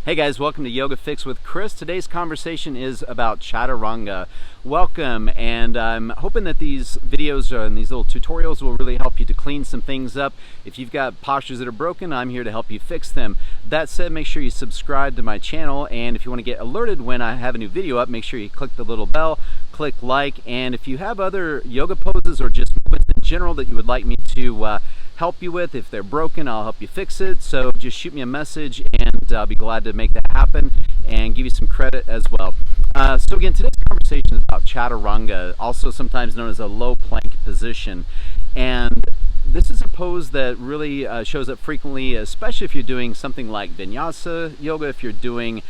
Hey guys, welcome to Yoga Fix with Chris. Today's conversation is about Chaturanga. Welcome, and I'm hoping that these videos and these little tutorials will really help you to clean some things up. If you've got postures that are broken, I'm here to help you fix them. That said, make sure you subscribe to my channel, and if you want to get alerted when I have a new video up, make sure you click the little bell, click like, and if you have other yoga poses or just movements in general that you would like me to help you with, if they're broken, I'll help you fix it. So just shoot me a message and I'll be glad to make that happen and give you some credit as well. So again, today's conversation is about Chaturanga, also sometimes known as a low plank position. And this is a pose that really shows up frequently, especially if you're doing something like vinyasa yoga, if you're doing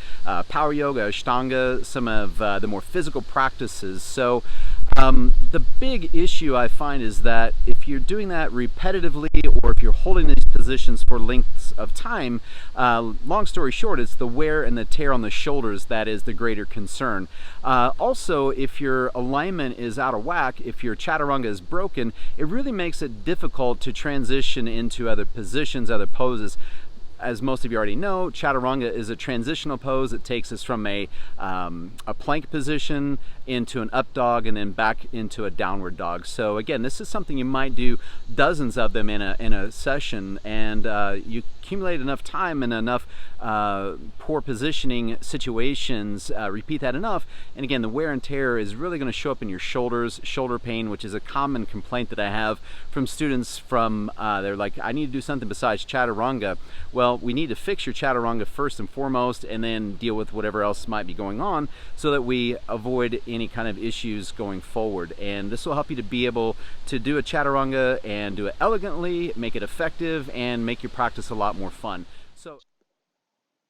power yoga, ashtanga, some of the more physical practices. So the big issue I find is that if you're doing that repetitively or if you're holding these positions for lengths of time, long story short, it's the wear and the tear on the shoulders that is the greater concern. Also, if your alignment is out of whack, if your chaturanga is broken, it really makes it difficult to transition into other positions, other poses. As most of you already know, Chaturanga is a transitional pose. It takes us from a plank position into an up dog and then back into a downward dog. So again, this is something you might do dozens of them in a session, and you accumulate enough time and enough poor positioning situations, repeat that enough, and again, the wear and tear is really going to show up in your shoulders, shoulder pain, which is a common complaint that I have from students from, they're like, I need to do something besides Chaturanga. Well, we need to fix your Chaturanga first and foremost, and then deal with whatever else might be going on so that we avoid any kind of issues going forward. And this will help you to be able to do a Chaturanga and do it elegantly, make it effective, and make your practice a lot more fun. So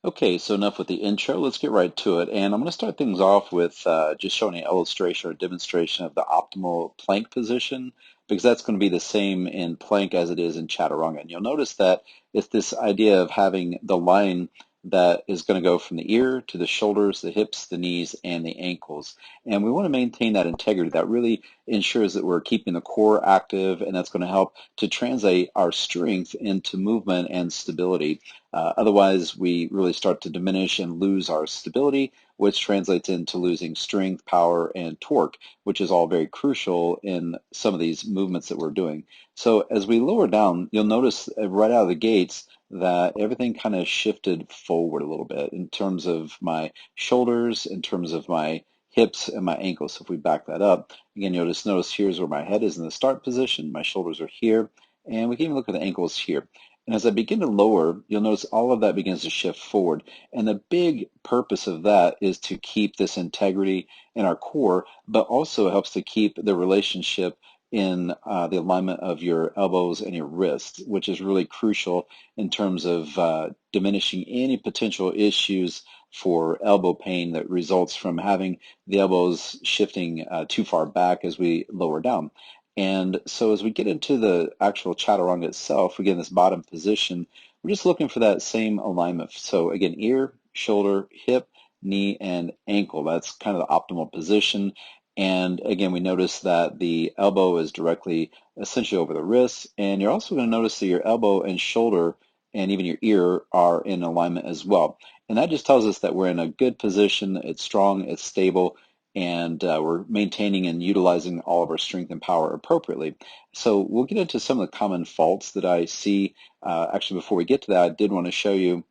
Okay, so enough with the intro. Let's get right to it. And I'm going to start things off with just showing an illustration or demonstration of the optimal plank position, because that's going to be the same in plank as it is in chaturanga. And you'll notice that it's this idea of having the line that is going to go from the ear to the shoulders, the hips, the knees, and the ankles. And we want to maintain that integrity. That really ensures that we're keeping the core active, and that's going to help to translate our strength into movement and stability. Otherwise, we really start to diminish and lose our stability, which translates into losing strength, power, and torque, which is all very crucial in some of these movements that we're doing. So as we lower down, you'll notice right out of the gates that everything kind of shifted forward a little bit in terms of my shoulders, in terms of my hips and my ankles. So if we back that up, again, you'll just notice here's where my head is in the start position, my shoulders are here, and we can even look at the ankles here. And as I begin to lower, you'll notice all of that begins to shift forward. And the big purpose of that is to keep this integrity in our core, but also helps to keep the relationship in the alignment of your elbows and your wrists, which is really crucial in terms of diminishing any potential issues for elbow pain that results from having the elbows shifting too far back as we lower down. And so as we get into the actual chaturanga itself, again, this bottom position, we're just looking for that same alignment. So again, ear, shoulder, hip, knee, and ankle. That's kind of the optimal position. And again, we notice that the elbow is directly essentially over the wrist. And you're also going to notice that your elbow and shoulder and even your ear are in alignment as well. And that just tells us that we're in a good position. It's strong, it's stable, and we're maintaining and utilizing all of our strength and power appropriately. So we'll get into some of the common faults that I see. Actually, before we get to that, I did want to show you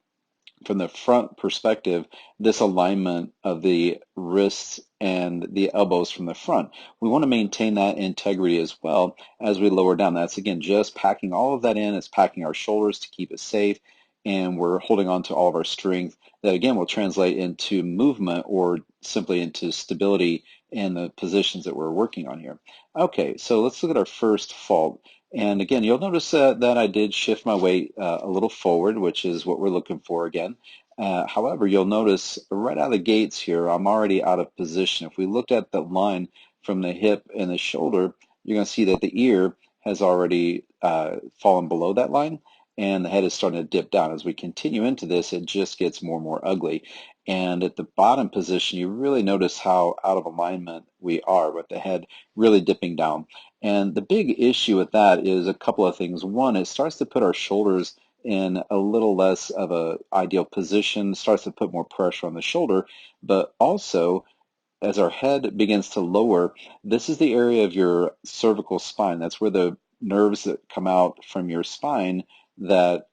from the front perspective, this alignment of the wrists and the elbows from the front. We want to maintain that integrity as well as we lower down. That's again just packing all of that in. It's packing our shoulders to keep it safe, and we're holding on to all of our strength that again will translate into movement or simply into stability in the positions that we're working on here. Okay, so let's look at our first fault. And again, you'll notice that I did shift my weight a little forward, which is what we're looking for again. However, you'll notice right out of the gates here, I'm already out of position. If we looked at the line from the hip and the shoulder, you're going to see that the ear has already fallen below that line, and the head is starting to dip down. As we continue into this, it just gets more and more ugly. And at the bottom position, you really notice how out of alignment we are with the head really dipping down. And the big issue with that is a couple of things. One, it starts to put our shoulders in a little less of a ideal position, starts to put more pressure on the shoulder, but also as our head begins to lower, this is the area of your cervical spine. That's where the nerves that come out from your spine that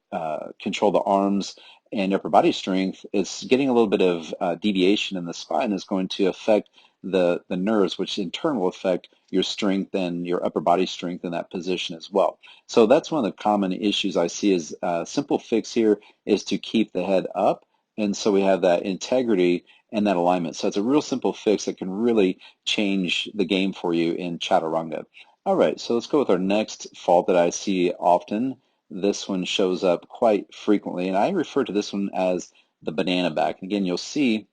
control the arms and upper body strength. It's getting a little bit of deviation in the spine is going to affect the nerves, which in turn will affect your strength and your upper body strength in that position as well. So that's one of the common issues I see is a simple fix here is to keep the head up. And so we have that integrity and that alignment. So it's a real simple fix that can really change the game for you in Chaturanga. All right, so let's go with our next fault that I see often. This one shows up quite frequently, and I refer to this one as the banana back. Again, you'll see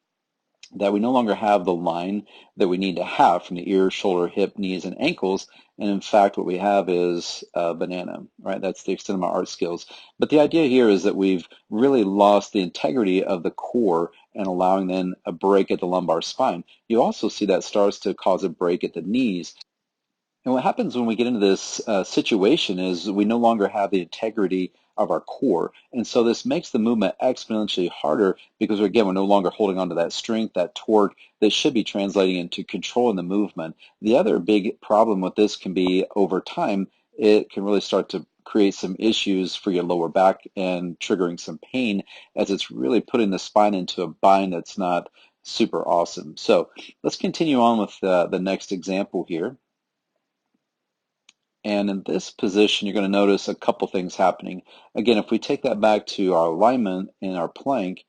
that we no longer have the line that we need to have from the ear, shoulder, hip, knees, and ankles. And in fact, what we have is a banana, right? That's the extent of my art skills. But the idea here is that we've really lost the integrity of the core and allowing then a break at the lumbar spine. You also see that starts to cause a break at the knees. And what happens when we get into this situation is we no longer have the integrity of our core. And so this makes the movement exponentially harder because, again, we're no longer holding on to that strength, that torque that should be translating into control in the movement. The other big problem with this can be over time, it can really start to create some issues for your lower back and triggering some pain as it's really putting the spine into a bind that's not super awesome. So let's continue on with the next example here. And in this position, you're going to notice a couple things happening. Again, if we take that back to our alignment in our plank,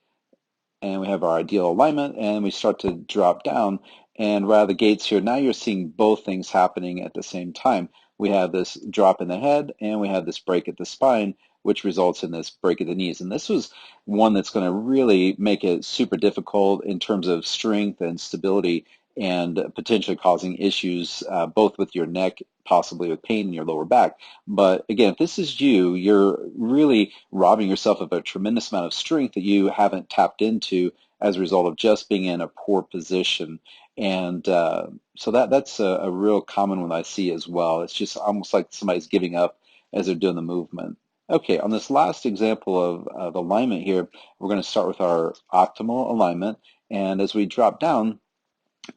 and we have our ideal alignment, and we start to drop down, and right out of the gates here, now you're seeing both things happening at the same time. We have this drop in the head, and we have this break at the spine, which results in this break at the knees. And this was one that's going to really make it super difficult in terms of strength and stability and potentially causing issues both with your neck, possibly with pain in your lower back. But again, if this is you, you're really robbing yourself of a tremendous amount of strength that you haven't tapped into as a result of just being in a poor position. And so that's a real common one I see as well. It's just almost like somebody's giving up as they're doing the movement. Okay, on this last example of alignment here, we're going to start with our optimal alignment. And as we drop down,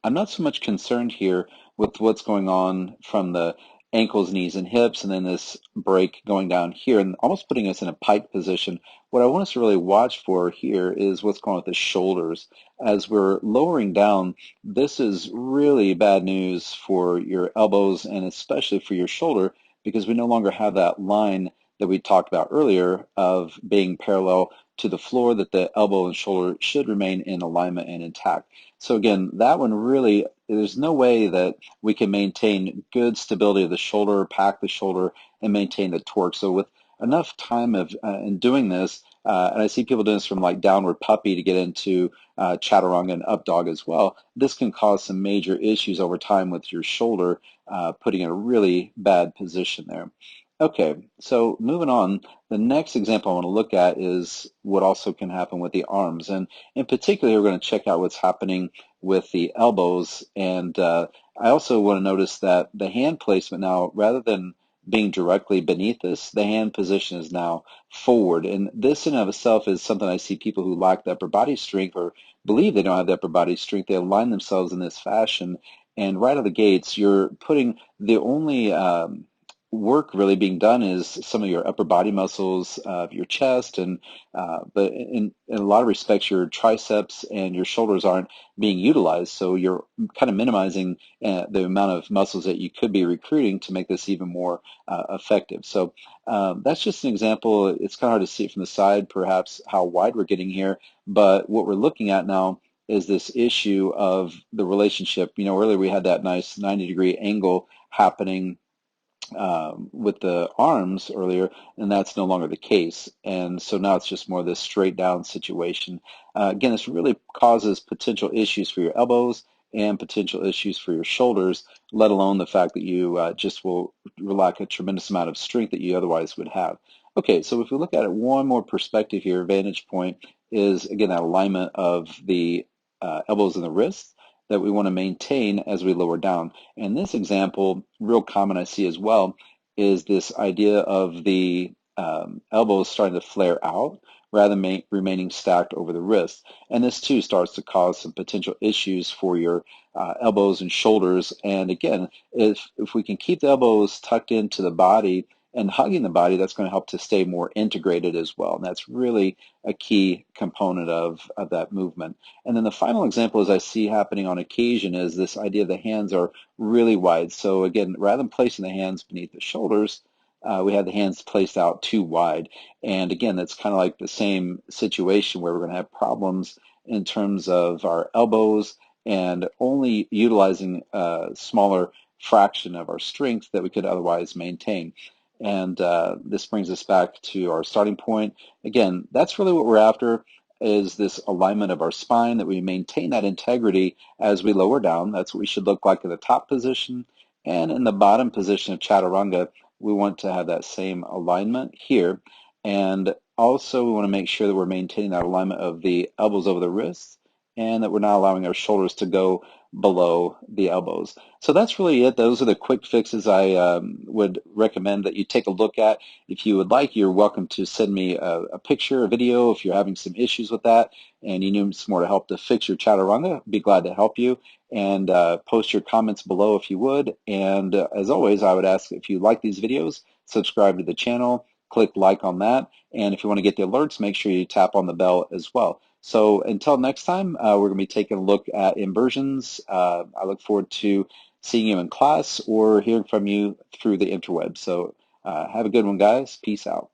I'm not so much concerned here with what's going on from the ankles, knees, and hips, and then this break going down here and almost putting us in a pike position. What I want us to really watch for here is what's going on with the shoulders. As we're lowering down, this is really bad news for your elbows and especially for your shoulder because we no longer have that line that we talked about earlier of being parallel to the floor, that the elbow and shoulder should remain in alignment and intact. So again, that one really, there's no way that we can maintain good stability of the shoulder, pack the shoulder, and maintain the torque. So with enough time of in doing this, and I see people doing this from like downward puppy to get into chaturanga and up dog as well, this can cause some major issues over time with your shoulder, putting in a really bad position there. Okay, so moving on, the next example I want to look at is what also can happen with the arms. And in particular, we're going to check out what's happening with the elbows. And I also want to notice that the hand placement now, rather than being directly beneath us, the hand position is now forward. And this in and of itself is something I see people who lack the upper body strength or believe they don't have the upper body strength. They align themselves in this fashion. And right out of the gates, you're putting the only work really being done is some of your upper body muscles of your chest, and but in a lot of respects your triceps and your shoulders aren't being utilized, so you're kind of minimizing the amount of muscles that you could be recruiting to make this even more effective. So that's just an example. It's kind of hard to see it from the side perhaps how wide we're getting here, but what we're looking at now is this issue of the relationship. You know, earlier we had that nice 90-degree angle happening with the arms earlier, and that's no longer the case. And so now it's just more this straight down situation. Again, this really causes potential issues for your elbows and potential issues for your shoulders, let alone the fact that you just will lack a tremendous amount of strength that you otherwise would have. Okay, so if we look at it one more perspective here, vantage point is, again, that alignment of the elbows and the wrists that we want to maintain as we lower down. And this example, real common I see as well, is this idea of the elbows starting to flare out rather than remaining stacked over the wrist. And this too starts to cause some potential issues for your elbows and shoulders. And again, if we can keep the elbows tucked into the body and hugging the body, that's going to help to stay more integrated as well. And that's really a key component of that movement. And then the final example, as I see happening on occasion, is this idea the hands are really wide. So again, rather than placing the hands beneath the shoulders, we have the hands placed out too wide. And again, that's kind of like the same situation where we're going to have problems in terms of our elbows and only utilizing a smaller fraction of our strength that we could otherwise maintain. And this brings us back to our starting point. Again, that's really what we're after, is this alignment of our spine, that we maintain that integrity as we lower down. That's what we should look like in the top position. And in the bottom position of Chaturanga, we want to have that same alignment here. And also we want to make sure that we're maintaining that alignment of the elbows over the wrists and that we're not allowing our shoulders to go below the elbows. So that's really it. Those are the quick fixes I would recommend that you take a look at. If you would like, you're welcome to send me a picture, a video, if you're having some issues with that and you need some more to help to fix your Chaturanga. I'd be glad to help you. And post your comments below if you would. And as always, I would ask if you like these videos, subscribe to the channel, click like on that. And if you want to get the alerts, make sure you tap on the bell as well. So until next time, we're going to be taking a look at inversions. I look forward to seeing you in class or hearing from you through the interweb. So have a good one, guys. Peace out.